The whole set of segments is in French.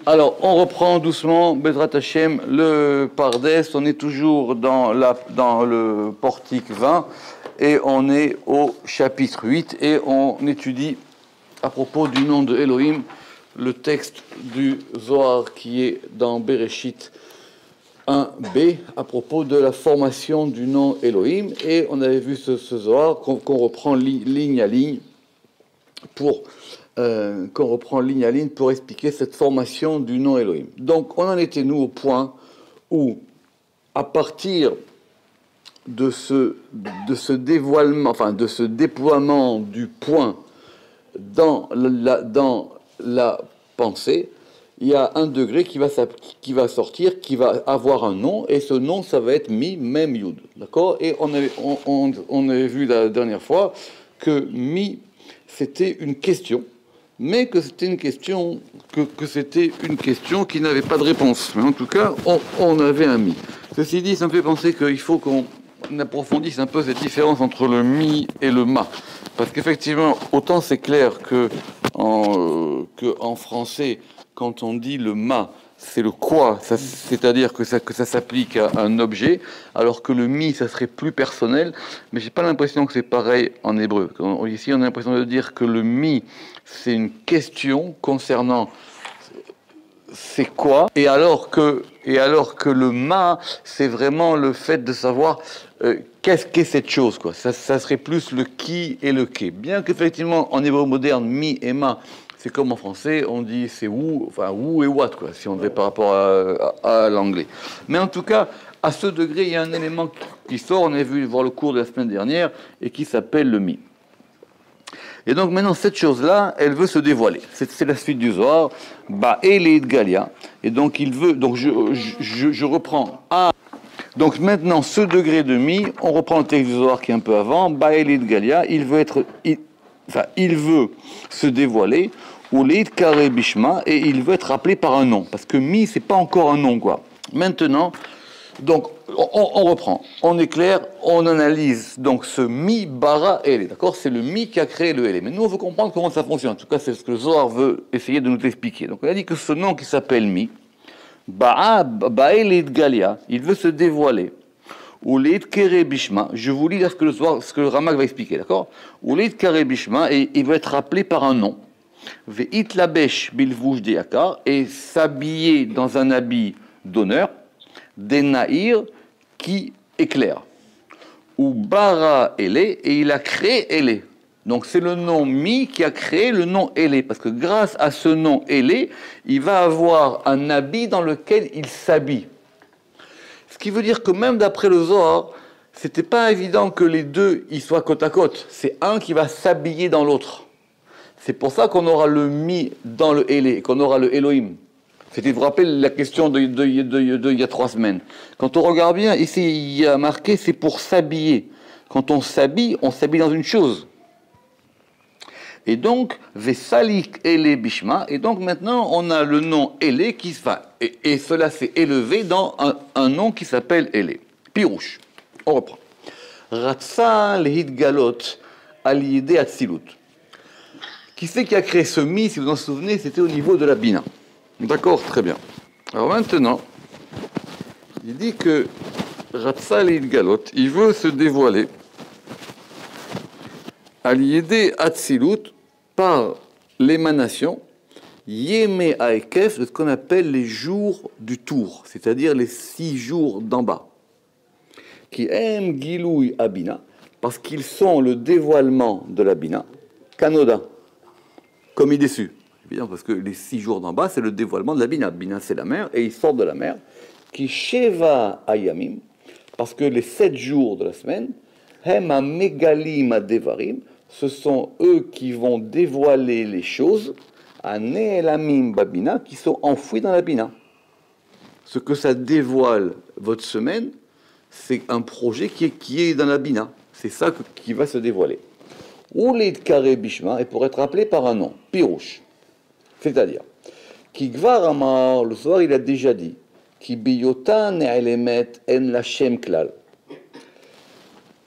Alors, on reprend doucement, Bezrat Hashem, le Pardes. On est toujours dans le portique 20 et on est au chapitre 8 et on étudie à propos du nom de Elohim le texte du Zohar qui est dans Bereshit 1b à propos de la formation du nom Elohim. Et on avait vu ce Zohar qu'on reprend ligne à ligne pour expliquer cette formation du nom Elohim. Donc, on en était, nous, au point où, à partir de ce dévoilement, enfin, de ce déploiement du point dans la pensée, il y a un degré qui va sortir, qui va avoir un nom, et ce nom, ça va être Mi, Mem, Yud. D'accord? Et on avait vu la dernière fois que Mi, c'était une question, mais que c'était une question qui n'avait pas de réponse. Mais en tout cas, on avait un Mi. Ceci dit, ça me fait penser qu'il faut qu'on approfondisse un peu cette différence entre le Mi et le Ma. Parce qu'effectivement, autant c'est clair que en français, quand on dit le Ma, c'est le quoi, c'est-à-dire que ça s'applique à un objet, alors que le mi, ça serait plus personnel, mais j'ai pas l'impression que c'est pareil en hébreu. Ici, on a l'impression de dire que le mi, c'est une question concernant c'est quoi, et alors que le ma, c'est vraiment le fait de savoir qu'est-ce qu'est cette chose, quoi. Ça serait plus le qui et le qu'est. Bien qu'effectivement, en hébreu moderne, mi et ma, c'est comme en français, on dit c'est où, enfin où et what, quoi, si on devait par rapport à l'anglais. Mais en tout cas, à ce degré, il y a un élément qui sort, on a vu voir le cours de la semaine dernière, et qui s'appelle le mi. Et donc maintenant, cette chose-là, elle veut se dévoiler. C'est la suite du Zohar. Ba'elid Galia. Et donc il veut, donc je reprends. Donc maintenant, ce degré de mi, on reprend le texte du Zohar qui est un peu avant. Ba'elid Galia, il veut se dévoiler. Ou leid kare bishma, et il veut être appelé par un nom. Parce que mi, c'est pas encore un nom, quoi. Maintenant, donc, on reprend, on est clair, on analyse donc ce mi bara ele, d'accord? C'est le mi qui a créé le ele. Mais nous, on veut comprendre comment ça fonctionne. En tout cas, c'est ce que le Zohar veut essayer de nous expliquer. Donc, on a dit que ce nom qui s'appelle mi, ba'elid galia, il veut se dévoiler. Ou leid kere bishma, je vous lis là ce que le Ramak va expliquer, d'accord? Ou leid kere bishma, et il veut être appelé par un nom. Ve'it labesh bilvouj de'akar, et s'habiller dans un habit d'honneur. Des naïrs qui éclairent. Ou bara Elé, et il a créé Elé. Donc c'est le nom Mi qui a créé le nom Elé, parce que grâce à ce nom Elé, il va avoir un habit dans lequel il s'habille. Ce qui veut dire que même d'après le Zohar, c'était pas évident que les deux y soient côte à côte. C'est un qui va s'habiller dans l'autre. C'est pour ça qu'on aura le Mi dans le Elé, qu'on aura le Elohim. C'était, vous vous rappelez la question il y a 3 semaines. Quand on regarde bien, ici, il y a marqué, c'est pour s'habiller. Quand on s'habille dans une chose. Et donc, Vesalik Ele Bishma, et donc maintenant, on a le nom Ele qui se va. Et cela s'est élevé dans un nom qui s'appelle Ele. Pirouche. On reprend. Ratsa Lehid Galot Aliyede Atzilut. Qui c'est qui a créé ce mi, si vous en souvenez, c'était au niveau de la Bina. D'accord, très bien. Alors maintenant, il dit que Ratzal et Galot, il veut se dévoiler à l'idée Atzilut par l'émanation Yeme Aekef de ce qu'on appelle les jours du tour, c'est-à-dire les 6 jours d'en bas, qui aiment Giloui Abina, parce qu'ils sont le dévoilement de la Bina, Kanoda, comme il est déçu. Évidemment, parce que les 6 jours d'en bas, c'est le dévoilement de la Bina. Bina, c'est la mer, et ils sortent de la mer. Qui Sheva Ayamim, parce que les 7 jours de la semaine, Hema Megalim Adevarim, ce sont eux qui vont dévoiler les choses, à Neelamim Babina, qui sont enfouis dans la Bina. Ce que ça dévoile votre semaine, c'est un projet qui est dans la Bina. C'est ça qui va se dévoiler. Ou les Kare Bishma, et pour être appelé par un nom, Pirouche. C'est-à-dire, qui Gvar Amar, le soir il a déjà dit, qui Biyotan Elemet en la Shem Klal.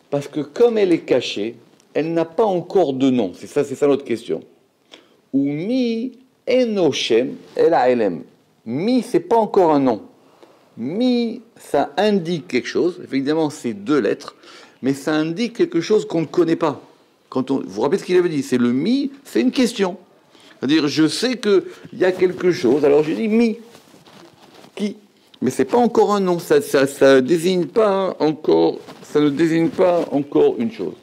Parce que comme elle est cachée, elle n'a pas encore de nom. C'est ça notre question. Ou mi eno Shem el Elem. Mi, c'est pas encore un nom. Mi, ça indique quelque chose. Évidemment, c'est 2 lettres, mais ça indique quelque chose qu'on ne connaît pas. Vous vous rappelez ce qu'il avait dit? C'est le mi, c'est une question. C'est-à-dire, je sais qu'il y a quelque chose, alors je dis mi. Qui? Mais c'est pas encore un nom. Ça désigne pas encore. Ça ne désigne pas encore une chose.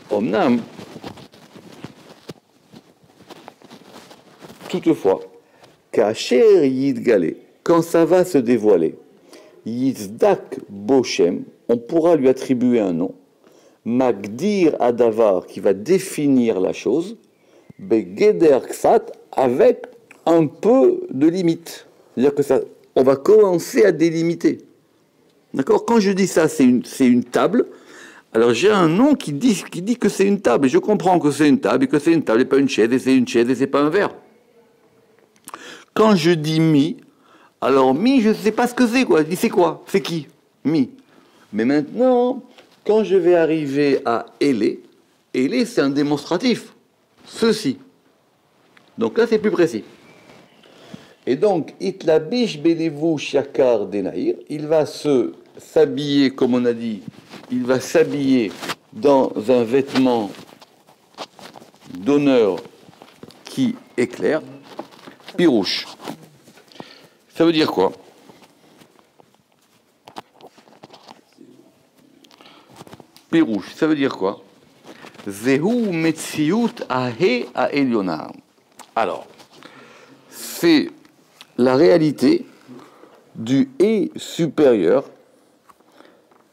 Omnam. Toutefois, Kacher Yidgale, quand ça va se dévoiler, Yizdak Boshem, on pourra lui attribuer un nom, Magdir Adavar, qui va définir la chose, Begeder Ksat, avec un peu de limite. C'est-à-dire que ça, on va commencer à délimiter. D'accord? Quand je dis ça, c'est une table. Alors j'ai un nom qui dit que c'est une table. Et je comprends que c'est une table, et que c'est une table, et pas une chaise, et c'est une chaise, et c'est pas un verre. Quand je dis mi, alors mi, je ne sais pas ce que c'est, quoi. Je dis c'est quoi? C'est qui? Mi. Mais maintenant, quand je vais arriver à Elé, Elé, c'est un démonstratif. Ceci. Donc là, c'est plus précis. Et donc, Itlabish Belevu Shakar Denaïr, il va s'habiller, comme on a dit, il va s'habiller dans un vêtement d'honneur qui éclaire, pirouche. Ça veut dire quoi? Pirouche, ça veut dire quoi? Zehu Metziut Ahe a Elionar. Alors, c'est la réalité du et supérieur,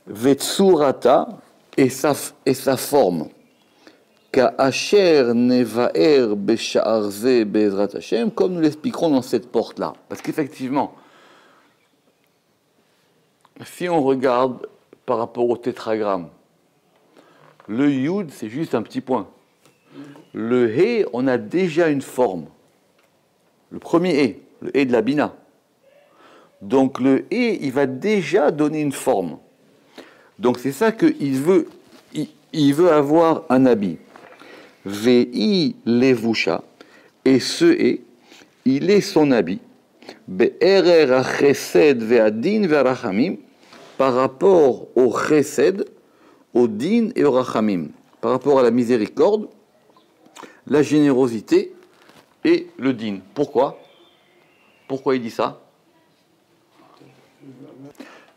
Vetsurata, et sa forme. Ka'asher nevaer besha'arze be'ezrat Hashem, comme nous l'expliquerons dans cette porte-là. Parce qu'effectivement, si on regarde par rapport au tétragramme, le yud, c'est juste un petit point. Le he, on a déjà une forme. Le premier he, le he de la bina. Donc le he, il va déjà donner une forme. Donc c'est ça qu'il veut. Il veut avoir un habit. Ve'i levusha, et ce he, il est son habit. Be'erer ha-chesed ve'adin ve'arachamim, par rapport au chesed, au din et au rachamim, par rapport à la miséricorde, la générosité et le din. Pourquoi? Pourquoi il dit ça?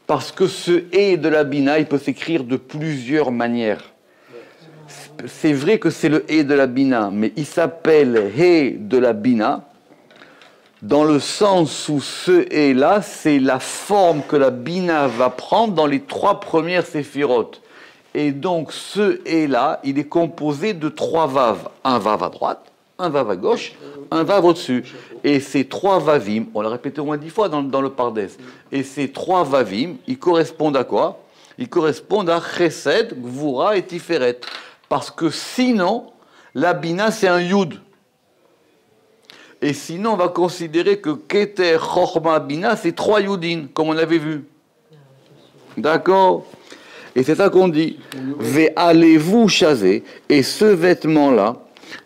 Parce que ce et de la bina, il peut s'écrire de plusieurs manières. C'est vrai que c'est le et de la bina, mais il s'appelle he de la bina dans le sens où ce et là, c'est la forme que la bina va prendre dans les 3 premières séphirotes. Et donc ce et là, il est composé de 3 vaves. Un vave à droite, un vave à gauche, un vave au-dessus. Et ces 3 vavim, on l'a répété au moins 10 fois dans le Pardes, et ces 3 vavim, ils correspondent à quoi? Ils correspondent à Chesed, Gvura et Tiferet. Parce que sinon, la bina c'est un yud. Et sinon, on va considérer que Keter, Chochma, Bina, c'est 3 yudin, comme on avait vu. D'accord? Et c'est ça qu'on dit. Ve'alez-vous chazé, et ce vêtement-là,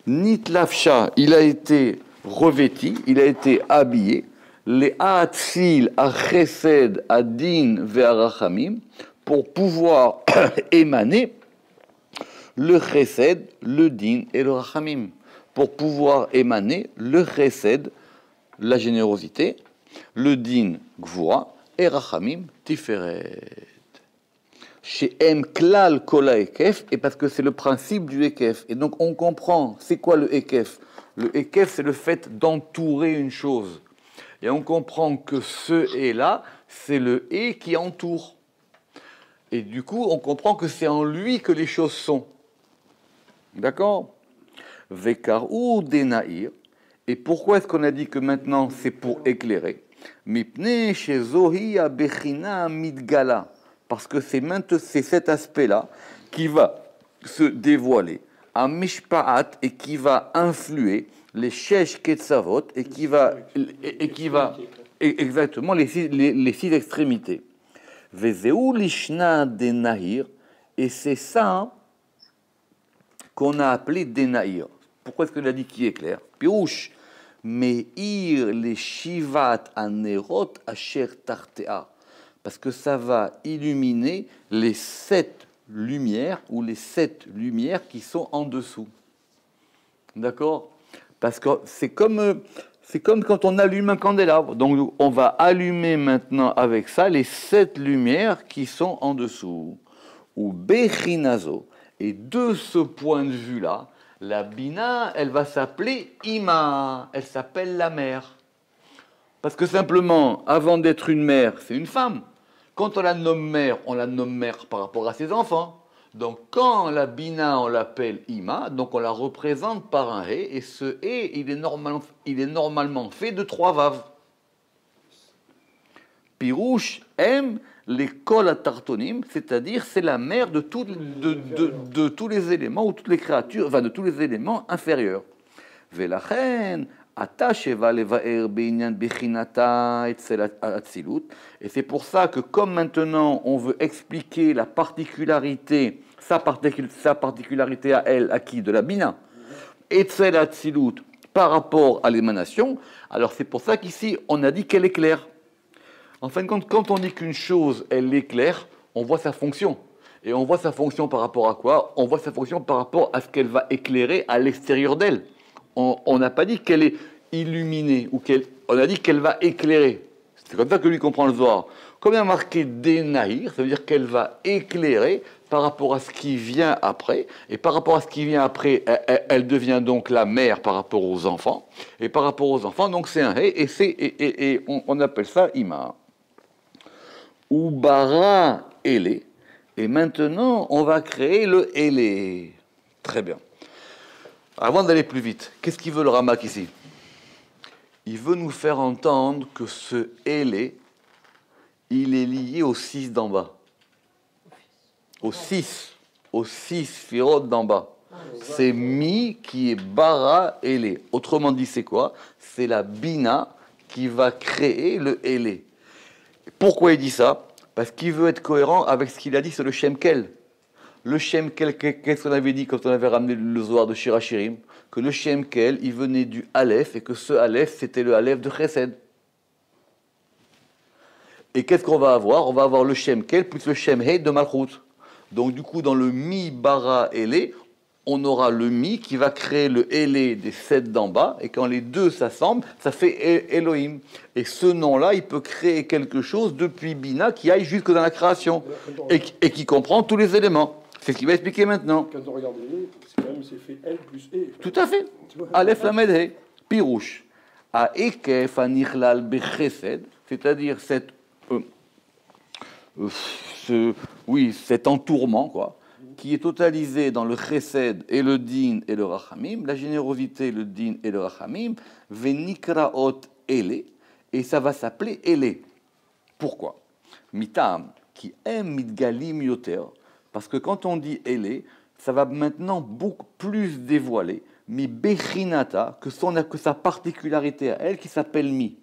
nitlafsha, il a été revêti, il a été habillé, les ha'atzil, ha'chesed, ha'din, ve'arachamim, pour pouvoir émaner le chesed, le din et le rachamim. Pour pouvoir émaner le chesed, la générosité, le din, gvura, et rachamim, tiferet. Chez M, klal, kola, ekef, et parce que c'est le principe du ekef. Et donc on comprend, c'est quoi le ekef? Le ekef, c'est le fait d'entourer une chose. Et on comprend que ce et-là, c'est le et qui entoure. Et du coup, on comprend que c'est en lui que les choses sont. D'accord? Vekarou denaïr. Et pourquoi est-ce qu'on a dit que maintenant c'est pour éclairer? Mipne chez Zohi abechina midgala. Parce que c'est cet aspect-là qui va se dévoiler à Mishpaat et qui va influer les Shesh Ketzavot et qui va exactement les 6 extrémités. Vezeu lishna denahir, et c'est ça qu'on a appelé Denaïr. Pourquoi est-ce qu'il a dit qui est clair? Pirouche, Meir les shivat anerot asher tartea. Parce que ça va illuminer les 7 lumières ou les 7 lumières qui sont en dessous. D'accord? Parce que c'est comme quand on allume un candélabre. Donc on va allumer maintenant avec ça les 7 lumières qui sont en dessous. Ou Bechinazo. Et de ce point de vue-là, la Bina, elle va s'appeler Ima. Elle s'appelle la mère. Parce que simplement, avant d'être une mère, c'est une femme. Quand on la nomme mère par rapport à ses enfants. Donc quand la Bina, on l'appelle Ima, donc on la représente par un He, et ce He, il est normalement fait de 3 vaves. Pirouche aime les kol atartonim, c'est-à-dire c'est la mère de tous les éléments ou toutes les créatures, enfin de tous les éléments inférieurs. Velachen, et c'est pour ça que comme maintenant on veut expliquer la particularité, sa particularité à elle, à qui? De la Bina, Etzel Atzilut par rapport à l'émanation, alors c'est pour ça qu'ici on a dit qu'elle est claire. En fin de compte, quand on dit qu'une chose, elle est claire, on voit sa fonction. Et on voit sa fonction par rapport à quoi? On voit sa fonction par rapport à ce qu'elle va éclairer à l'extérieur d'elle. On n'a pas dit qu'elle est illuminée, on a dit qu'elle va éclairer. C'est comme ça que lui comprend le Zohar. Comme il y a marqué Denaïr, ça veut dire qu'elle va éclairer par rapport à ce qui vient après. Et par rapport à ce qui vient après, elle devient donc la mère par rapport aux enfants. Et par rapport aux enfants, donc c'est un He, et on appelle ça Ima. Ou Bara Ele. Et maintenant, on va créer le Ele. Très bien. Avant d'aller plus vite, qu'est-ce qu'il veut le Ramak ici? Il veut nous faire entendre que ce Ele, il est lié au 6 d'en bas. Au 6 Firot d'en bas. C'est Mi qui est Bara Ele. Autrement dit, c'est quoi? C'est la Bina qui va créer le Ele. Pourquoi il dit ça? Parce qu'il veut être cohérent avec ce qu'il a dit sur le Shemkel. Le Shemkel, qu'est-ce qu'on avait dit quand on avait ramené le Zohar de Shirachirim? Que le Shemkel, il venait du Aleph, et que ce Aleph, c'était le Aleph de Chesed. Et qu'est-ce qu'on va avoir? On va avoir le Shemkel plus le Shemhe de Malchut. Donc du coup, dans le Mi, Bara, Ele, on aura le Mi qui va créer le Ele des 7 d'en bas, et quand les deux s'assemblent, ça fait Elohim. Et ce nom-là, il peut créer quelque chose depuis Bina qui aille jusque dans la création, et qui comprend tous les éléments. C'est ce qu'il va expliquer maintenant. Quand on regarde les c'est quand même c'est fait L plus E. Tout à fait. Aleph Lamed He, Pirouche. A Ekef Anichlal Bechesed, c'est-à-dire cet entourement, quoi, qui est totalisé dans le Chesed et le Din et le Rachamim, la générosité, le Din et le Rachamim, Venikraot Ele, et ça va s'appeler Ele. Pourquoi? Mitam, qui aime Midgalim Yoter, parce que quand on dit Ele, ça va maintenant beaucoup plus dévoiler, mi Bechinata, que sa particularité à elle, qui s'appelle Mi.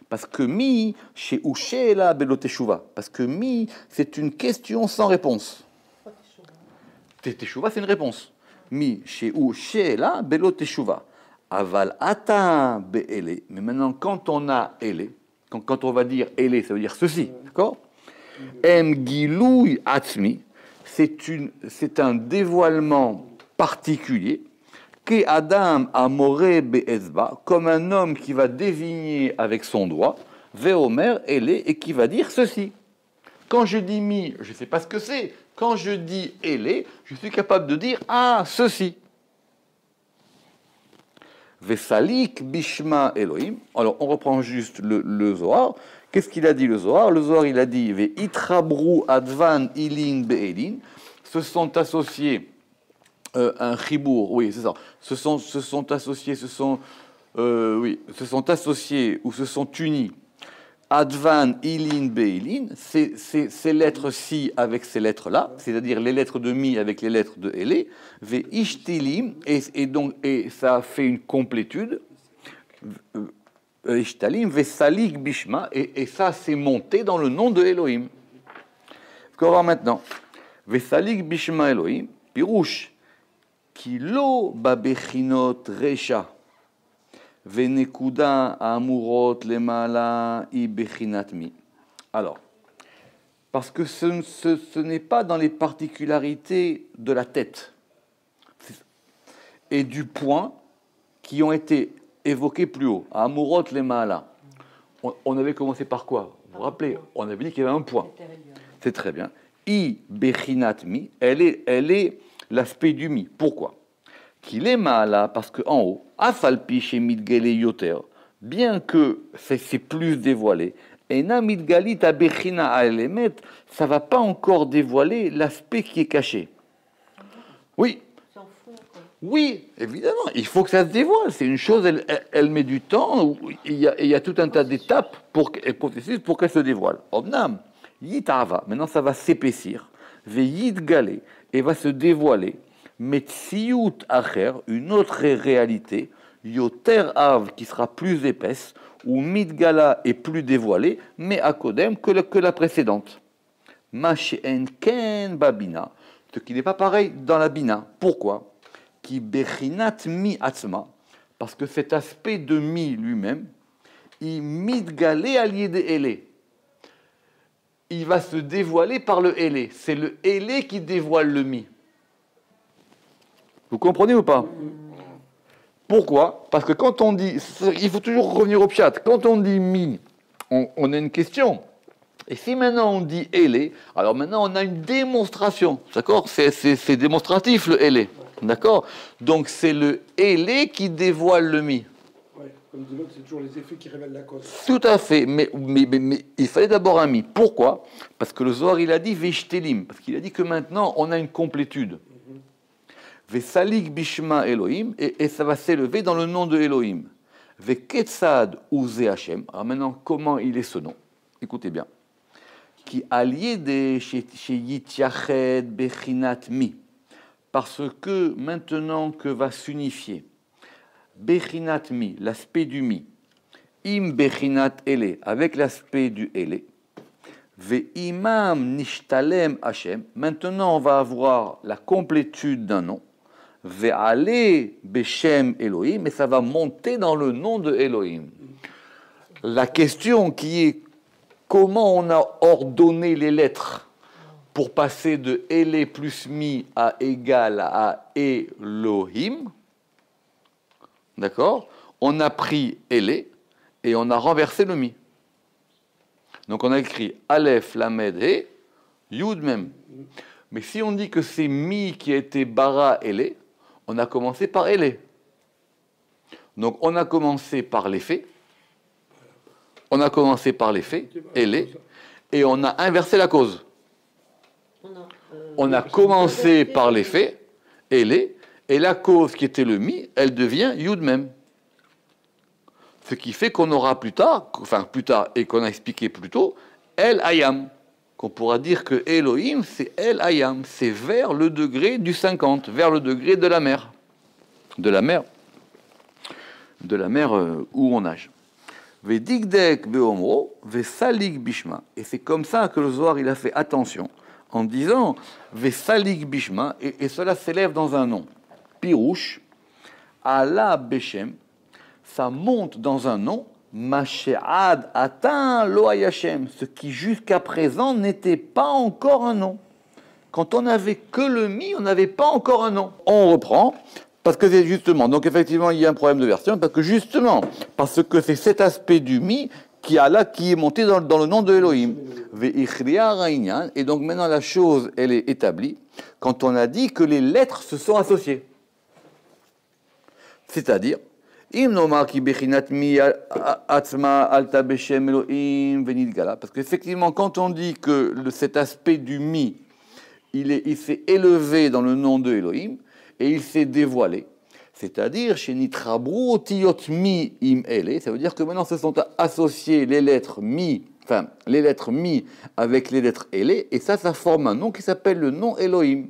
Parce que Mi, chez Ushela Beloteshuva, parce que Mi, c'est une question sans réponse. Teshuva, c'est une réponse. Mi, chez Ushela Beloteshuva. Aval Ata Be'ele. Mais maintenant, quand on a Ele, quand on va dire Ele, ça veut dire ceci, d'accord? Em Gilouy Atzmi, c'est un dévoilement particulier, que Adam Amore Be'ezba, comme un homme qui va désigner avec son doigt, Veomer Ele, et qui va dire ceci. Quand je dis Mi, je ne sais pas ce que c'est. Quand je dis Ele, je suis capable de dire ceci. Vesalik Bishma Elohim. Alors, on reprend juste le Zohar. Qu'est-ce qu'il a dit le Zohar? Le Zohar, il a dit Ve itrabru advan ilin be'elin. Se sont associés un chibour, oui, c'est ça. Se sont associés ou se sont unis. Advan ilin be'elin, ces lettres-ci avec ces lettres-là, c'est-à-dire les lettres de Mi avec les lettres de Ele, Ve ishtilim, et ça fait une complétude. Ishtalim, Vesalik Bishma, et ça c'est monté dans le nom de Elohim. Ce qu'on va voir maintenant. Vesalik Bishma Elohim, Pirouche, Kilo Babechinot Recha, Venekuda amurot lemala i bechinatmi. Alors, parce que ce n'est pas dans les particularités de la tête et du point qui ont été évoqués plus haut. Amurot lemala. On avait commencé par quoi? Vous vous rappelez? On avait dit qu'il y avait un point. C'est très bien. I bechinatmi, elle est l'aspect du mi. Pourquoi? Qu'il est mala, parce qu'en haut, afalpi chez midgele yoter, bien que c'est plus dévoilé, et na midgalit a bechina a elemet, ça va pas encore dévoiler l'aspect qui est caché. Oui. Oui, évidemment, il faut que ça se dévoile. C'est une chose, elle met du temps, il y a tout un tas d'étapes et processus pour qu'elle se dévoile. Omnam, yitava, maintenant ça va s'épaissir, ve yitgale, et va se dévoiler. Metsiout acher, une autre réalité, yoter av, qui sera plus épaisse, ou midgala est plus dévoilée, mais akodem que la précédente. Mashen ken babina, ce qui n'est pas pareil dans la bina. Pourquoi? Qui bechinat mi atzma, parce que cet aspect de mi lui-même, il midgale allié de ele. Il va se dévoiler par le ele. C'est le ele qui dévoile le mi. Vous comprenez ou pas? Pourquoi? Parce que quand on dit, il faut toujours revenir au pshat, quand on dit mi, on a une question. Et si maintenant on dit ele, alors maintenant on a une démonstration, d'accord? C'est démonstratif le ele, d'accord? Donc c'est le ele qui dévoile le mi. Oui, comme dit l'autre, c'est toujours les effets qui révèlent la cause. Tout à fait, mais il fallait d'abord un mi. Pourquoi? Parce que le Zohar il a dit veshtelim, parce qu'il a dit que maintenant on a une complétude. Vesalik bishma Elohim, et ça va s'élever dans le nom de Elohim. Veketzad uze Hashem. Alors maintenant, comment il est ce nom? Écoutez bien. Qui allié de chez Yityached bechinat mi. Parce que maintenant que va s'unifier bechinat mi, l'aspect du mi, im bechinat ele, avec l'aspect du ele, ve'imam nishtalem Hashem. Maintenant, on va avoir la complétude d'un nom. Ve'ale beshem Elohim, et ça va monter dans le nom de Elohim. La question qui est comment on a ordonné les lettres pour passer de Ele plus Mi à égal à Elohim, d'accord? On a pris Ele et on a renversé le Mi. Donc on a écrit Aleph, Lamed, He, Yud Mem. Mais si on dit que c'est Mi qui a été Bara Ele, on a commencé par Ele. Donc on a commencé par les faits. On a commencé par les faits, Ele, et on a inversé la cause. On a commencé par les faits, Ele, et la cause qui était le Mi, elle devient Yud Mem. Ce qui fait qu'on aura plus tard, et qu'on a expliqué plus tôt, El Hayam. Qu'on pourra dire que Elohim, c'est El Hayam, c'est vers le degré du 50, vers le degré de la mer. De la mer où on nage. Vedigdek beomro, vesalik bishma. Et c'est comme ça que le Zohar il a fait attention, en disant vesalik bishma, et cela s'élève dans un nom. Pirouche, ala beshem, ça monte dans un nom, Mashéad atteint Loayachem, ce qui jusqu'à présent n'était pas encore un nom. Quand on n'avait que le mi, on n'avait pas encore un nom. On reprend, parce que c'est justement, donc effectivement il y a un problème de version, parce que justement, parce que c'est cet aspect du mi qui est monté dans le nom de Elohim. Et donc maintenant la chose, elle est établie, quand on a dit que les lettres se sont associées. C'est-à-dire, parce qu'effectivement, quand on dit que cet aspect du mi, il s'est élevé dans le nom de Elohim, et il s'est dévoilé, c'est-à-dire, chez Nitrabru otiyot mi im ele, ça veut dire que maintenant se sont associées les lettres mi avec les lettres ele, et ça forme un nom qui s'appelle le nom Elohim.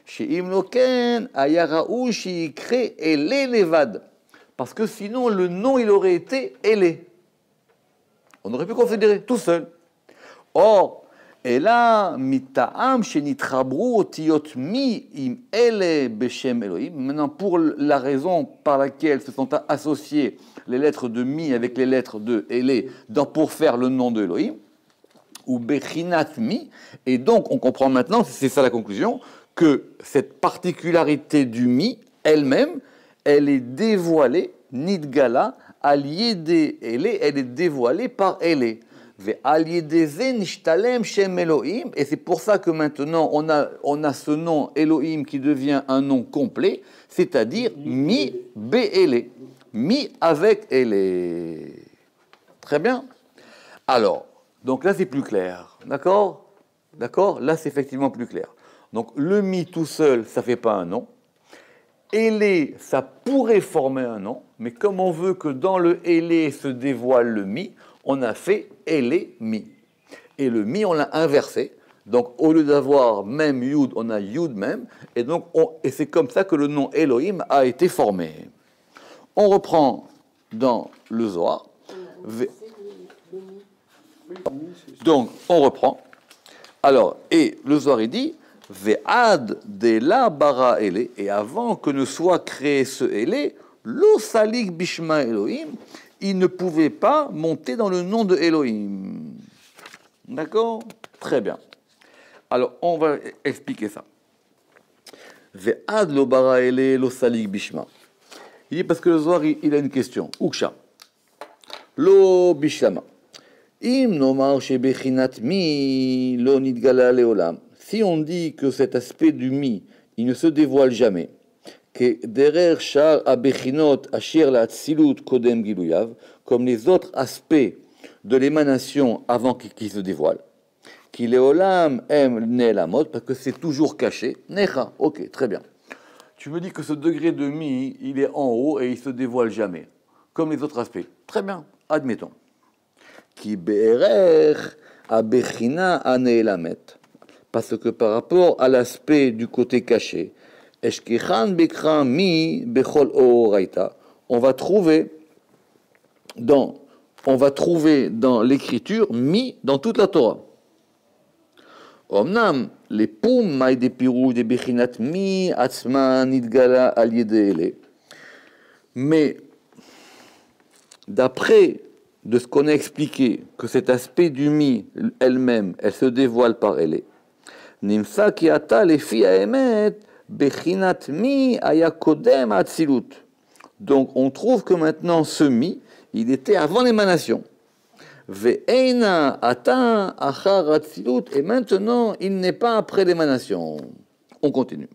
Chez Imloken, ayaraou shikre ele levad. Parce que sinon, le nom, il aurait été Ele. On aurait pu considérer tout seul. Or, אלא מטעם שנתחברו אותיות מי עם אלה בשם אלוהים. Maintenant, pour la raison par laquelle se sont associées les lettres de mi avec les lettres de Elé pour faire le nom de Elohim, ou bechinat mi, et donc on comprend maintenant, c'est ça la conclusion, que cette particularité du mi elle-même, elle est dévoilée, nidgala, alliée des Elé, elle est dévoilée par Elé. Et c'est pour ça que maintenant on a ce nom Elohim qui devient un nom complet, c'est-à-dire mi be'ele, mi avec ele. Très bien. Alors, donc là c'est plus clair, d'accord? D'accord? Là c'est effectivement plus clair. Donc le mi tout seul, ça fait pas un nom. Ele, ça pourrait former un nom, mais comme on veut que dans le ele se dévoile le mi, on a fait Elé, mi. Et le mi, on l'a inversé. Donc, au lieu d'avoir même Yud, on a Yud même. Et donc, et c'est comme ça que le nom Elohim a été formé. On reprend dans le Zohar. Donc, on reprend. Alors, et le Zohar, il dit Ve'ad de la bara Elé. Et avant que ne soit créé ce Elé, lo salik bishma Elohim, il ne pouvait pas monter dans le nom de Elohim. D'accord? Très bien. Alors, on va expliquer ça. Ve'ad lo bara ele lo salik bishma. Il dit parce que le Zohar, il a une question. Uksha. Lo bishlama. Im nomar shebechinat mi lo nidgala leolam. Si on dit que cet aspect du mi, il ne se dévoile jamais, comme les autres aspects de l'émanation avant qu'il se dévoile, qui léolam aime la mode parce que c'est toujours caché. Necha, ok, très bien. Tu me dis que ce degré de mi, il est en haut et il se dévoile jamais, comme les autres aspects. Très bien, admettons. Qui be'erer abechina aneelamet, parce que par rapport à l'aspect du côté caché, on va trouver dans l'écriture mi dans toute la Torah. Omnam les poum maï de pirou de bechinat mi atzma nidgala al yedele. Mais d'après de ce qu'on a expliqué que cet aspect du mi elle-même, elle se dévoile par elle. Nimsa ki ata lefi haemet bechinat mi aya kodem atzilut. Donc on trouve que maintenant ce mi, il était avant l'émanation. Ve'eina ata achar atzilut, et maintenant il n'est pas après l'émanation. On continue.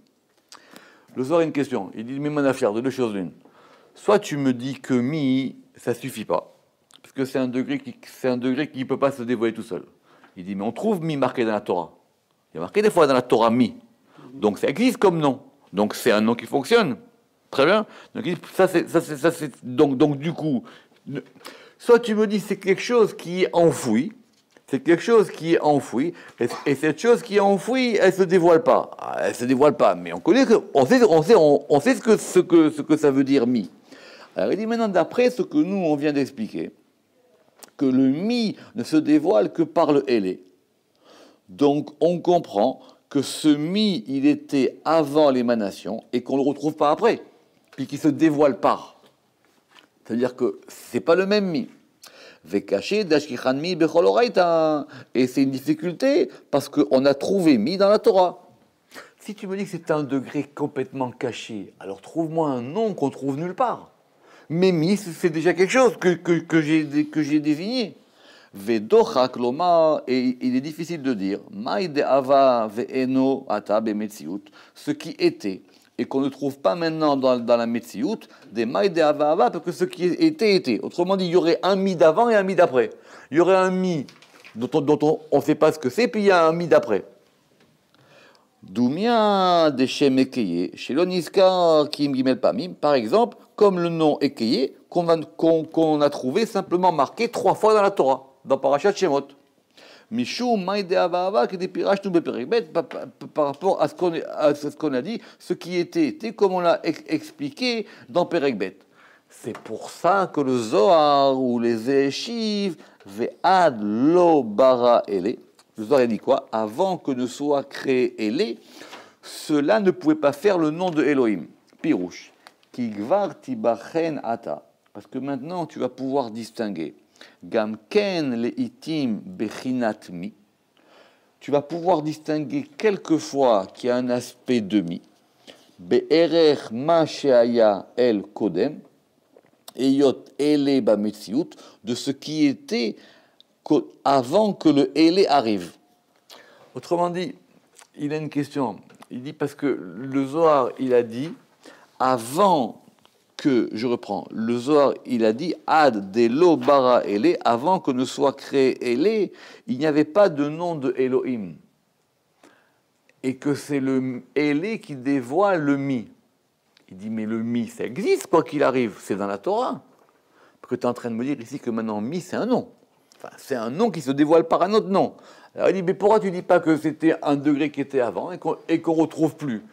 Le Zohar a une question. Il dit, mais Manafir, de deux choses l'une. Soit tu me dis que mi, ça suffit pas, parce que c'est un degré qui ne peut pas se dévoiler tout seul. Il dit, mais on trouve mi marqué dans la Torah. Il y a marqué des fois dans la Torah mi. Donc ça existe comme nom. Donc c'est un nom qui fonctionne. Très bien. Donc donc du coup, soit tu me dis c'est quelque chose qui est enfoui. C'est quelque chose qui est enfoui. Et cette chose qui est enfouie, elle se dévoile pas. Elle se dévoile pas. Mais on connaît on sait ce que ça veut dire mi. Alors il dit maintenant d'après ce que nous on vient d'expliquer, que le mi ne se dévoile que par le Elé. Donc on comprend que ce mi, il était avant l'émanation et qu'on ne le retrouve pas après, puis qu'il se dévoile pas. C'est-à-dire que c'est pas le même mi. Et c'est une difficulté parce qu'on a trouvé mi dans la Torah. Si tu me dis que c'est un degré complètement caché, alors trouve-moi un nom qu'on trouve nulle part. Mais mi, c'est déjà quelque chose que j'ai désigné. Vedocha kloma, et il est difficile de dire maïde ava ve'eno ata bemetziut, ce qui était et qu'on ne trouve pas maintenant dans la metziut, des maïde ava ava, parce que ce qui était. Autrement dit, il y aurait un mi d'avant et un mi d'après. Il y aurait un mi dont on ne sait pas ce que c'est, puis il y a un mi d'après. Doumia de Shem Ekeye, Shelon Iskar Kim Gimel Pamim, par exemple, comme le nom Ekeye qu'on a trouvé simplement marqué 3 fois dans la Torah. Dans Parashat Shemot. Mishum maïde avava qui dépirage tout beperekbet par rapport à ce qu'on a dit, ce qui était comme on l'a expliqué dans Perekbet. C'est pour ça que le Zohar ou les Eshiv ve'ad lo bara ele, Le Zohar a dit quoi? Avant que ne soit créé Elé, cela ne pouvait pas faire le nom de Elohim. Pirouche. Ki gvar tibachen ata. Parce que maintenant, tu vas pouvoir distinguer. Gam ken le itim bechinat mi. Tu vas pouvoir distinguer quelquefois qu'il y a un aspect de mi. Be'erer ma sheaya el kodem. Eyot ele ba metziut. De ce qui était avant que le Elé arrive. Autrement dit, il a une question. Il dit parce que le Zohar, il a dit, avant que, je reprends, le Zohar, il a dit, ad delo bara Elé, avant que ne soit créé Elé, il n'y avait pas de nom de Elohim. Et que c'est le Elé qui dévoile le mi. Il dit, mais le mi, ça existe quoi qu'il arrive, c'est dans la Torah. Parce que tu es en train de me dire ici que maintenant, mi, c'est un nom. Enfin, c'est un nom qui se dévoile par un autre nom. Alors il dit, mais pourquoi tu ne dis pas que c'était un degré qui était avant et qu'on ne retrouve plus?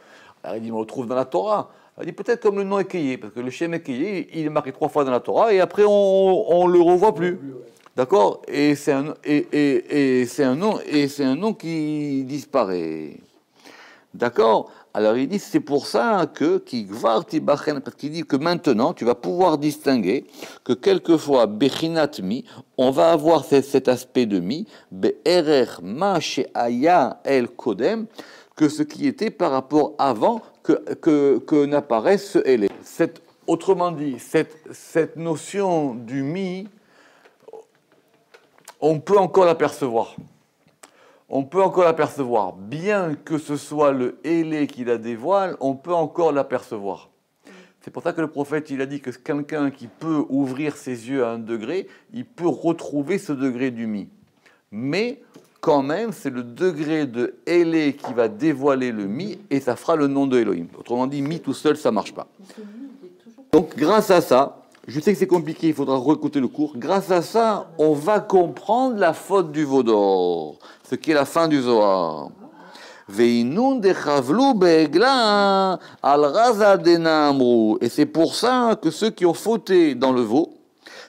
Alors il dit, on le retrouve dans la Torah. Alors il dit, peut-être comme le nom Ekeye, parce que le Shem Ekeye, il est marqué 3 fois dans la Torah et après on ne le revoit plus. D'accord? Et c'est un nom qui disparaît. D'accord? Alors il dit, c'est pour ça que parce qu'il dit que maintenant, tu vas pouvoir distinguer que quelquefois, bechinat mi, on va avoir cet aspect de mi, be'erer ma she'aya el kodem, que ce qui était par rapport avant que n'apparaisse ce elé. Autrement dit, cette notion du mi, on peut encore l'apercevoir. On peut encore l'apercevoir. Bien que ce soit le Élé qui la dévoile, on peut encore l'apercevoir. C'est pour ça que le prophète, il a dit que quelqu'un qui peut ouvrir ses yeux à un degré, il peut retrouver ce degré du mi. Mais, quand même, c'est le degré de Élé qui va dévoiler le mi, et ça fera le nom de Elohim. Autrement dit, mi tout seul, ça ne marche pas. Donc, grâce à ça, je sais que c'est compliqué, il faudra réécouter le cours. Grâce à ça, on va comprendre la faute du veau d'or, ce qui est la fin du Zohar. Et c'est pour ça que ceux qui ont fauté dans le veau,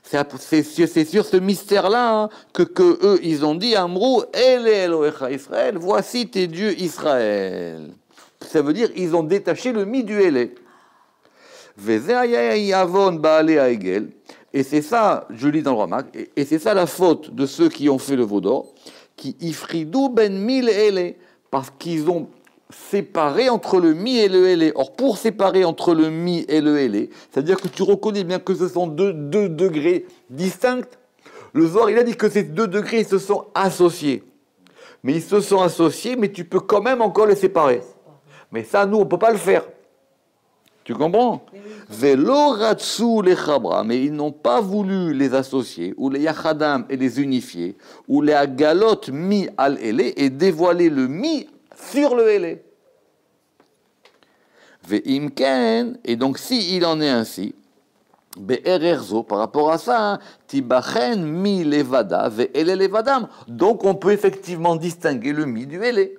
c'est sur ce mystère-là que eux, ils ont dit, Amrou, El Elohecha Israël, voici tes dieux Israël. Ça veut dire, ils ont détaché le mi du Elé. Et c'est ça, je lis dans le Ramak, et c'est ça la faute de ceux qui ont fait le veau d'or, qui ifridou ben mil ele, parce qu'ils ont séparé entre le mi et le ele. Or, pour séparer entre le mi et le ele, c'est-à-dire que tu reconnais bien que ce sont deux degrés distincts. Le Zohar, il a dit que ces 2 degrés ils se sont associés. Mais ils se sont associés, mais tu peux quand même encore les séparer. Mais ça, nous, on ne peut pas le faire. Tu comprends? Velo ratsu les chabra, mais ils n'ont pas voulu les associer, ou les yachadam et les unifier, ou les agalot mi al ele et dévoiler le mi sur le ele. Ve'imken, et donc si il en est ainsi, be'ererzo, par rapport à ça, tibachen mi levada ve'ele levadam. Donc on peut effectivement distinguer le mi du ele.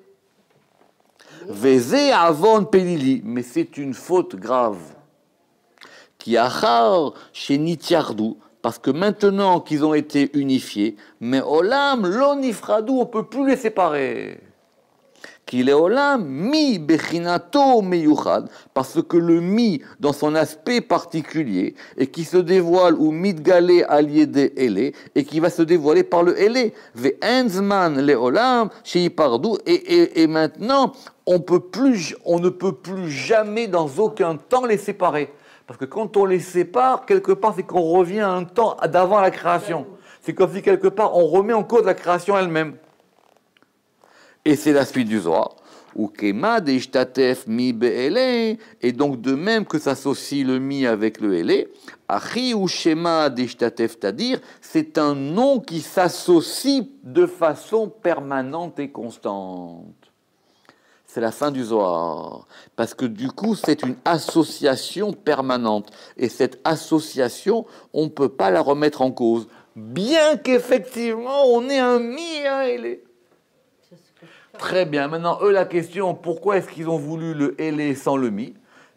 Vezé avon pelili, mais c'est une faute grave. Qui achar chez Nitiardou, parce que maintenant qu'ils ont été unifiés, mais olam l'onifradou, on peut plus les séparer. Qu'il est olam mi bechinato meyuchad, parce que le mi dans son aspect particulier et qui se dévoile ou mitgalé allié de ele et qui va se dévoiler par le ele ve enzman le olam chez pardou et maintenant on ne peut plus jamais dans aucun temps les séparer. Parce que quand on les sépare, quelque part, c'est qu'on revient à un temps d'avant la création. C'est comme si, quelque part, on remet en cause la création elle-même. Et c'est la suite du Zohar. Et donc, de même que s'associe le mi avec le ele, Achi ou Shema d'Ishtatef Tadir, c'est un nom qui s'associe de façon permanente et constante. C'est la fin du Zohar. Parce que du coup, c'est une association permanente. Et cette association, on ne peut pas la remettre en cause. Bien qu'effectivement, on ait un mi et un élé. Très bien. Maintenant, eux, la question, pourquoi est-ce qu'ils ont voulu le élé sans le mi?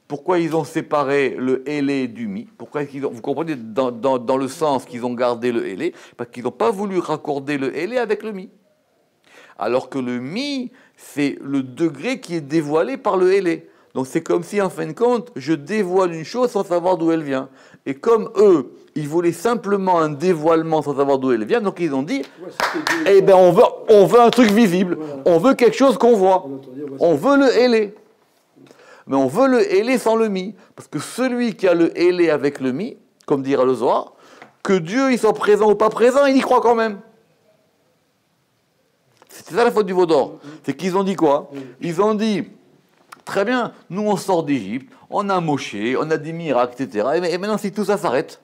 Pourquoi ils ont séparé le élé du mi? Pourquoi est-ce qu'ils ont, vous comprenez, dans le sens qu'ils ont gardé le élé? Parce qu'ils n'ont pas voulu raccorder le élé avec le mi. Alors que le mi, c'est le degré qui est dévoilé par le élé. Donc c'est comme si, en fin de compte, je dévoile une chose sans savoir d'où elle vient. Et comme eux, ils voulaient simplement un dévoilement sans savoir d'où elle vient, donc ils ont dit, eh ben on veut un truc visible, on veut quelque chose qu'on voit, on veut le élé. Mais on veut le élé sans le mi. Parce que celui qui a le élé avec le mi, comme dira le Zohar, que Dieu il soit présent ou pas présent, il y croit quand même. C'est ça la faute du veau d'or. C'est qu'ils ont dit quoi? Ils ont dit, très bien, nous on sort d'Égypte, on a Moshe, on a des miracles, etc. Et maintenant si tout ça s'arrête,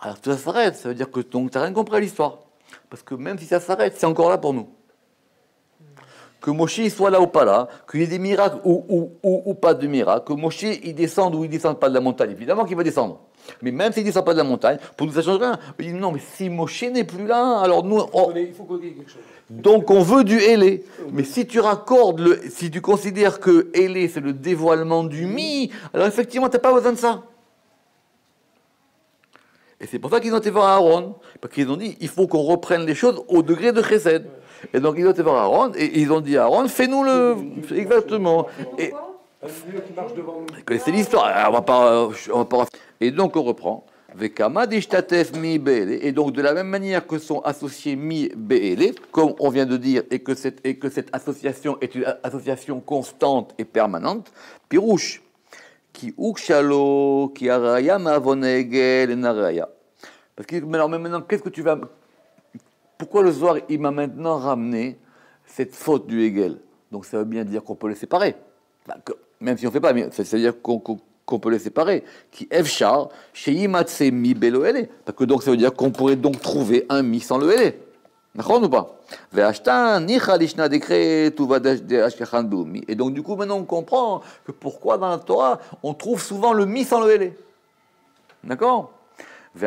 alors tout ça s'arrête, ça veut dire que tu n'as rien compris à l'histoire. Parce que même si ça s'arrête, c'est encore là pour nous. Que Moshe il soit là ou pas là, qu'il y ait des miracles ou pas de miracles, que Moshe il descende ou il ne descende pas de la montagne, évidemment qu'il va descendre. Mais même s'il ne descend pas de la montagne, pour nous ça change rien. Il dit non, mais si Moshe n'est plus là, alors nous... Il faut qu'on ait quelque chose. Donc on veut du Élé. Mais si tu raccordes, si tu considères que Élé c'est le dévoilement du Mi, alors effectivement tu n'as pas besoin de ça. Et c'est pour ça qu'ils ont été voir Aaron, parce qu'ils ont dit il faut qu'on reprenne les choses au degré de Chesed. Et donc ils ont été voir Aaron, et ils ont dit à Aaron, fais-nous le... Exactement. Et c'est l'histoire, on va pas... Et donc on reprend. Et donc de la même manière que sont associés mi be'ele, comme on vient de dire, et que cette association est une association constante et permanente, pirouche, qui ukshalo, qui araya ma'avonegel naraya. Parce que maintenant, qu'est-ce que tu vas... Pourquoi le Zohar, il m'a maintenant ramené cette faute du Hegel? Donc ça veut bien dire qu'on peut les séparer. Même si on ne fait pas, ça veut dire qu'on peut les séparer. Qui efchar, chez Yimatse mi belo ele. Parce que donc ça veut dire qu'on pourrait donc trouver un mi sans le ele. D'accord ou pas? Et donc du coup maintenant on comprend que pourquoi dans la Torah on trouve souvent le mi sans le ele. D'accord? Et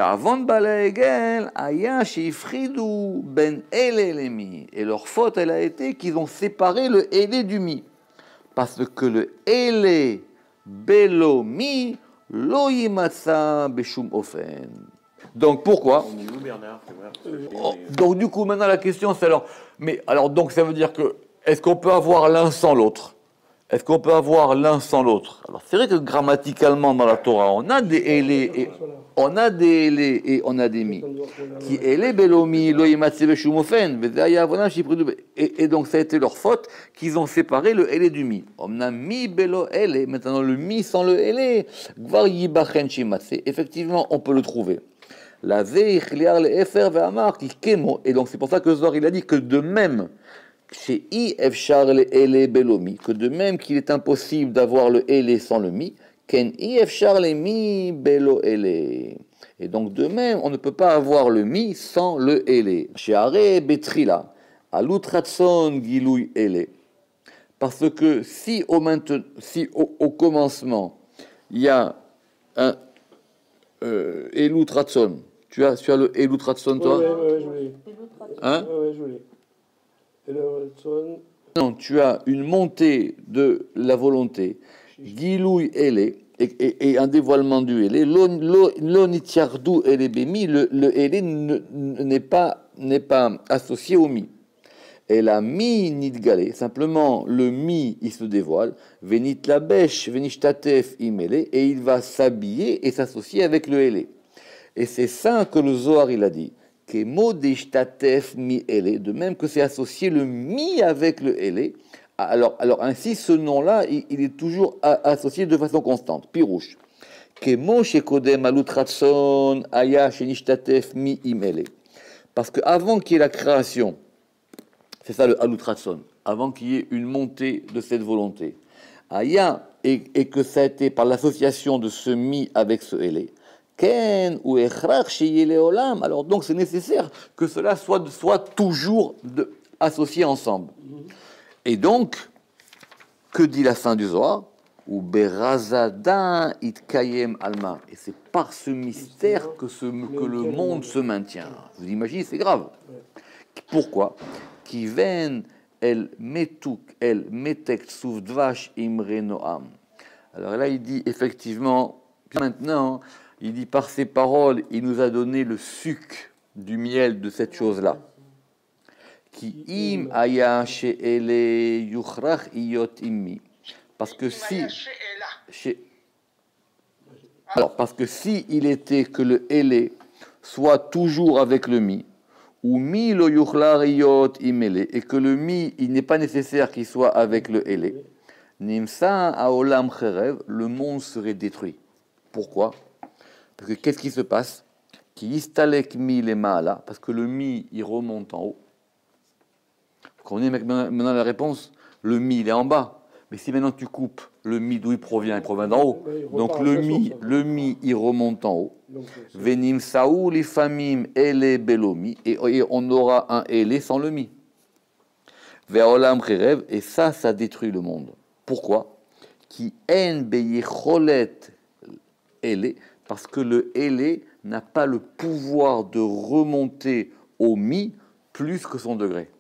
leur faute, elle a été qu'ils ont séparé le élé du mi. Parce que le élé belo mi lo yimatsa beshum ofen. Donc pourquoi? Donc du coup maintenant la question c'est alors donc ça veut dire que est-ce qu'on peut avoir l'un sans l'autre? Est-ce qu'on peut avoir l'un sans l'autre? Alors c'est vrai que grammaticalement dans la Torah on a des élés et on a des élés et on a des mi. Qui élé belomi lo yimatse beshum ofen. Et donc ça a été leur faute qu'ils ont séparé le élé du mi. On a mi belo élé. Maintenant le mi sans le élé. Gvar yibachen shimatse. Effectivement on peut le trouver. La veich liar le efer ve'amar ki kemo. Et donc c'est pour ça que Zohar il a dit que de même chez I efchar le élé belomi, que de même qu'il est impossible d'avoir le élé sans le mi, ken I efchar le mi belo élé. Et donc de même, on ne peut pas avoir le mi sans le élé. Chez Are betrila, alutratson gilouy élé. Parce que si au commencement, il y a un elutratson, tu as le elutratson toi? Ouais, je l'ai. Hein? Ouais, je l'ai. Non, tu as une montée de la volonté, gilouy élé, et un dévoilement du élé. L'onitiardou élé bémi, le élé n'est pas associé au mi. Et la mi nidgalé, simplement le mi il se dévoile, venit la bêche, venishtatef imélé, et il va s'habiller et s'associer avec le élé. Et c'est ça que le Zohar il a dit. De même que c'est associé le mi avec le élé, alors ainsi ce nom-là, il est toujours associé de façon constante. Pirouche. Parce qu'avant qu'il y ait la création, c'est ça le alutratson, avant qu'il y ait une montée de cette volonté, aya, et que ça a été par l'association de ce mi avec ce élé, ken ou echrach sheyele olam. Alors donc c'est nécessaire que cela soit toujours associé ensemble. Et donc, que dit la fin du Zohar? Ou berazada itkayem alma. Et c'est par ce mystère que le monde se maintient. Vous imaginez, c'est grave. Pourquoi? Qui ven el metuk el metek suvdvash imre noam. Alors là, il dit effectivement, maintenant, il dit par ses paroles, il nous a donné le suc du miel de cette chose-là. Ki im aya she'ele yuchrach iyot immi. Parce que si... Alors, parce que si il était que le ele soit toujours avec le mi, ou mi lo yuchlach iyot imele, et que le mi, il n'est pas nécessaire qu'il soit avec le ele, nimsa aolam cherev, le monde serait détruit. Pourquoi? Parce que qu'est-ce qui se passe? Ki istalek mi le maala, parce que le mi, il remonte en haut. Vous comprenez maintenant la réponse? Le mi, il est en bas. Mais si maintenant tu coupes le mi d'où il provient d'en haut. Donc le mi, il remonte en haut. Venim saouli famim ele belomi, et on aura un ele sans le mi. Veolam cherev, et ça détruit le monde. Pourquoi? Qui en beyecholet ele, parce que le ele n'a pas le pouvoir de remonter au mi plus que son degré.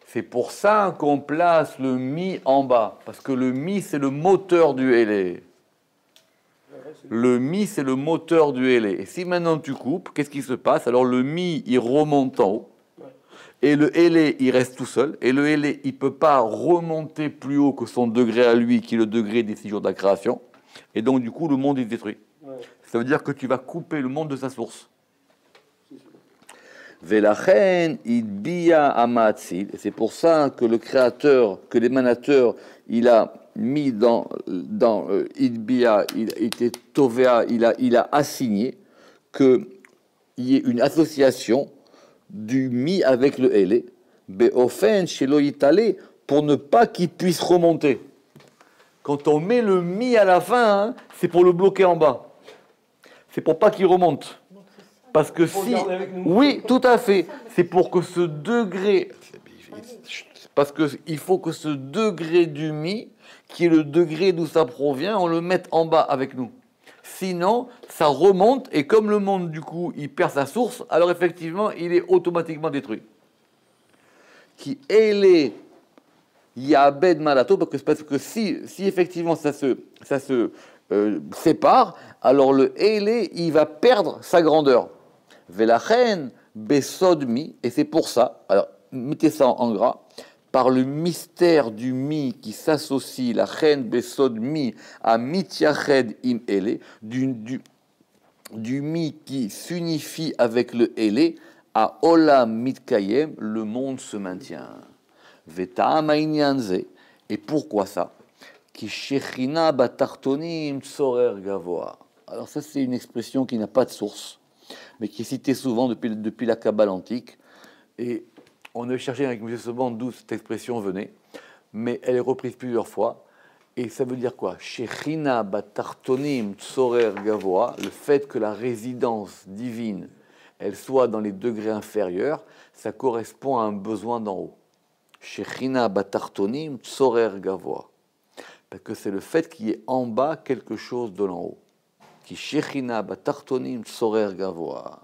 C'est pour ça qu'on place le mi en bas, parce que le mi, c'est le moteur du ele. Le mi, c'est le moteur du ele. Et si maintenant tu coupes, qu'est-ce qui se passe? Alors le mi, il remonte en haut, et le ele, il reste tout seul, et le ele, il ne peut pas remonter plus haut que son degré à lui, qui est le degré des 6 jours de la création, et donc du coup, le monde est détruit. Ça veut dire que tu vas couper le monde de sa source. Velachen idbiya amatzil, et c'est pour ça que le créateur, que l'émanateur, il a mis dans idbiya, il était tovea, il a assigné qu'il y ait une association du mi avec le ele, beofen shelo yitale, pour ne pas qu'il puisse remonter. Quand on met le mi à la fin, hein, c'est pour le bloquer en bas. C'est pour pas qu'il remonte. Parce que si... Oui, tout à fait. C'est pour que ce degré... Parce qu'il faut que ce degré du mi, qui est le degré d'où ça provient, on le mette en bas avec nous. Sinon, ça remonte, et comme le monde, du coup, il perd sa source, alors effectivement, il est automatiquement détruit. Qui ele yabed malato, parce que si effectivement ça se sépare, alors le ele, il va perdre sa grandeur. Velachen besodmi, et c'est pour ça, alors mettez ça en gras, par le mystère du mi qui s'associe, la chen besodmi, à mityached im ele, du mi qui s'unifie avec le ele, à olam mitkayem, le monde se maintient. Veta'am ha'inyan, et pourquoi ça? Ki shechina batartonim tsorer gavoa. Alors ça, c'est une expression qui n'a pas de source, mais qui est citée souvent depuis la Kabbale antique. Et on a cherché avec M. Seban d'où cette expression venait, mais elle est reprise plusieurs fois. Et ça veut dire quoi? Shechina batartonim tsorer gavoa, le fait que la résidence divine, elle soit dans les degrés inférieurs, ça correspond à un besoin d'en haut. Shechina batartonim tsorer gavoa. Parce que c'est le fait qu'il y ait en bas quelque chose de l'en haut. Qui shechina batartonim tsorer gavoa.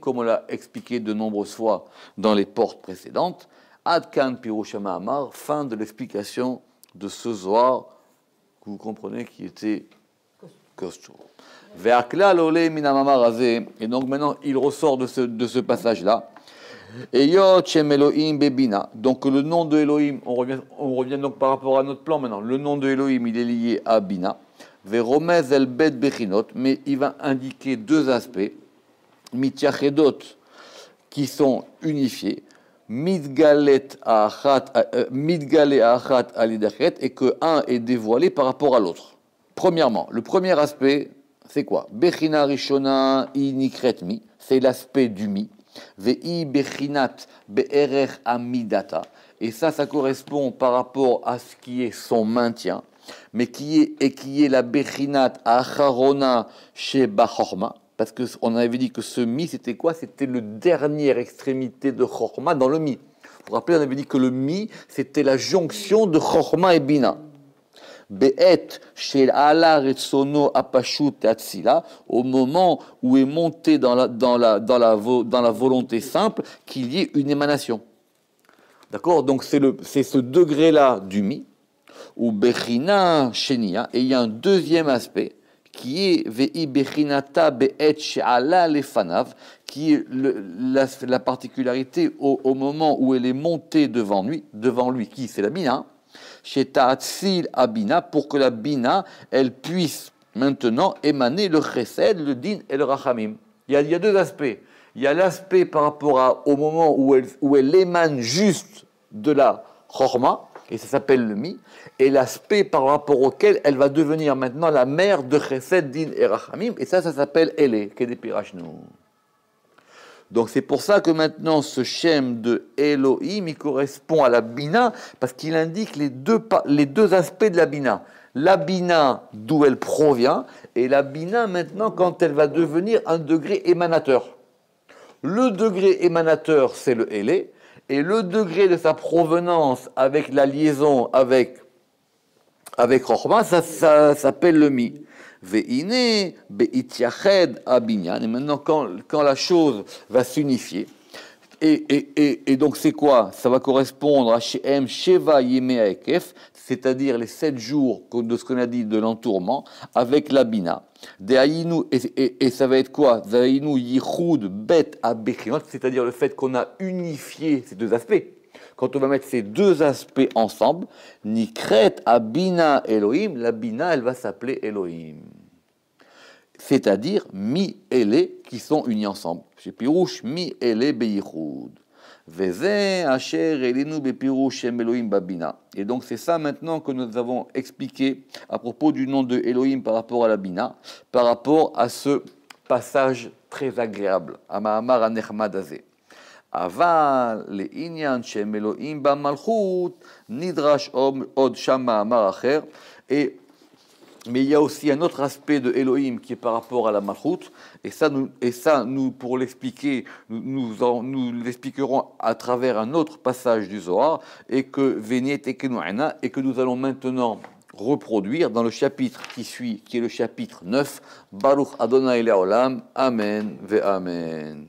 Comme on l'a expliqué de nombreuses fois dans les portes précédentes, Adkan Pirushama Amar, fin de l'explication de ce Zohar que vous comprenez qui était costaud. Et donc maintenant il ressort de ce passage-là. Donc le nom de Elohim, on revient donc par rapport à notre plan maintenant. Le nom de Elohim, il est lié à Bina. Veromez el bet bechinot, mais il va indiquer deux aspects. Mitchachedot, qui sont unifiés. Midgale achat alidachet, et que un est dévoilé par rapport à l'autre. Premièrement, le premier aspect, c'est quoi? Bechina rishona inikretmi, c'est l'aspect du mi. Vei bechinat be'erech amidata, et ça correspond par rapport à ce qui est son maintien, mais qui est la bechinat acharona sheba chorma, parce que on avait dit que ce mi c'était quoi? C'était le dernière extrémité de chorma dans le mi. Vous vous rappelez, on avait dit que le mi c'était la jonction de chorma et bina. Be'et shel ala retsono apashut atzila, au moment où est monté dans la volonté simple qu'il y ait une émanation. D'accord? Donc c'est ce degré-là du mi, ou bechina shenia, et il y a un deuxième aspect qui est Ve'i Bechinata Be'et She'ala Lefanav, qui est la particularité au moment où elle est montée devant lui qui c'est la Bina, chez Ta'atzil Abina, pour que la Bina, elle puisse maintenant émaner le Chesed, le Din et le Rachamim. Il y a deux aspects. Il y a l'aspect par rapport au moment où elle émane juste de la Chorma, et ça s'appelle le Mi, et l'aspect par rapport auquel elle va devenir maintenant la mère de Chesed, Din et Rachamim, et ça s'appelle Ele, Kedepirashnu. Donc c'est pour ça que maintenant ce shem de Elohim, il correspond à la Bina, parce qu'il indique les deux aspects de la Bina. La Bina d'où elle provient, et la Bina maintenant quand elle va devenir un degré émanateur. Le degré émanateur, c'est le Elé, et le degré de sa provenance avec la liaison avec Rochma, ça s'appelle le Mi. Ve'ine be'itiached abinyan. Et maintenant, quand la chose va s'unifier, et donc c'est quoi? Ça va correspondre à Shem Sheva Yemei Ekef, c'est-à-dire les 7 jours de ce qu'on a dit de l'entourement, avec la Bina. Et ça va être quoi? Zainu Yichud Bet Abechinot, c'est-à-dire le fait qu'on a unifié ces deux aspects. Quand on va mettre ces deux aspects ensemble, Nikret Abina Elohim, la Bina, elle va s'appeler Elohim. C'est-à-dire Mi-Ele qui sont unis ensemble. Chez Pirouche, Mi-Ele Beyichud. Veze Asher Elinu Bepirouche Elohim Babina. Et donc c'est ça maintenant que nous avons expliqué à propos du nom de Elohim par rapport à la Bina, par rapport à ce passage très agréable, à Mahamar Anechmad Azeh. אבל לעניין שהם אלוהים במלכות, נדרש עוד שם מאמר אחר. Mais il y a aussi un autre aspect de Elohim qui est par rapport à la Malchut, et ça, nous pour l'expliquer, nous l'expliquerons à travers un autre passage du Zohar, et que nous allons maintenant reproduire dans le chapitre qui suit, qui est le chapitre 9, Baruch Adonai Le'olam, Amen ve Amen.